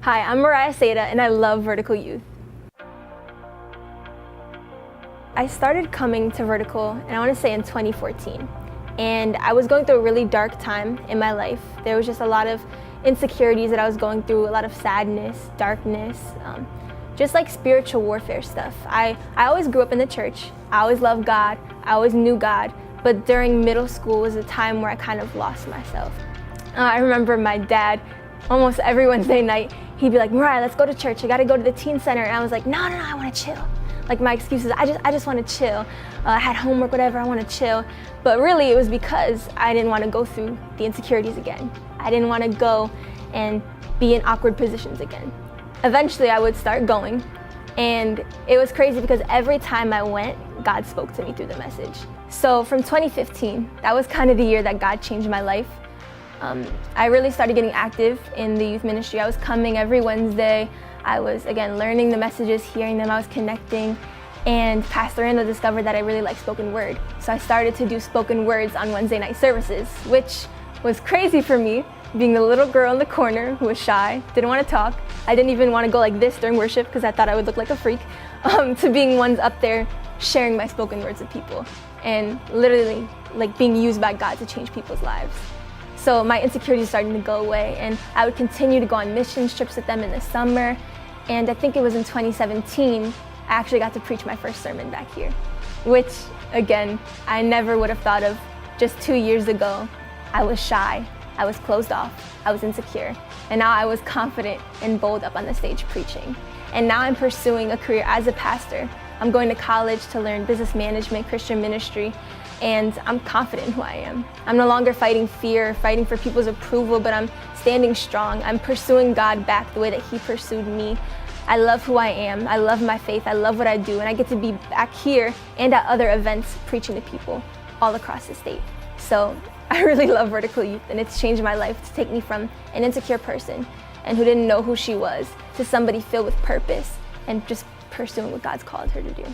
Hi, I'm Mariah Seda, and I love Vertical Youth. I started coming to Vertical, and I want to say in 2014. And I was going through a really dark time in my life. There was just a lot of insecurities that I was going through, a lot of sadness, darkness, just like spiritual warfare stuff. I always grew up in the church. I always loved God. I always knew God. But during middle school was a time where I kind of lost myself. I remember my dad, almost every Wednesday night, he'd be like, Mariah, let's go to church. I got to go to the teen center. And I was like, no, I want to chill. Like my excuses, I just want to chill. I had homework, whatever, I want to chill. But really it was because I didn't want to go through the insecurities again. I didn't want to go and be in awkward positions again. Eventually I would start going, and it was crazy because every time I went, God spoke to me through the message. So from 2015, that was kind of the year that God changed my life. I really started getting active in the youth ministry. I was coming every Wednesday. I was, again, learning the messages, hearing them, I was connecting, and Pastor Anna discovered that I really like spoken word. So I started to do spoken words on Wednesday night services, which was crazy for me, being the little girl in the corner who was shy, didn't want to talk. I didn't even want to go like this during worship because I thought I would look like a freak, to being ones up there sharing my spoken words with people and literally like being used by God to change people's lives. So my insecurities started to go away, and I would continue to go on missions trips with them in the summer. And I think it was in 2017, I actually got to preach my first sermon back here, which, again, I never would have thought of just 2 years ago. I was shy, I was closed off, I was insecure, and now I was confident and bold up on the stage preaching. And now I'm pursuing a career as a pastor. I'm going to college to learn business management, Christian ministry, and I'm confident in who I am. I'm no longer fighting fear, fighting for people's approval, but I'm standing strong. I'm pursuing God back the way that He pursued me. I love who I am. I love my faith. I love what I do, and I get to be back here and at other events preaching to people all across the state. So I really love Vertical Youth, and it's changed my life to take me from an insecure person and who didn't know who she was to somebody filled with purpose and just pursuing what God's called her to do.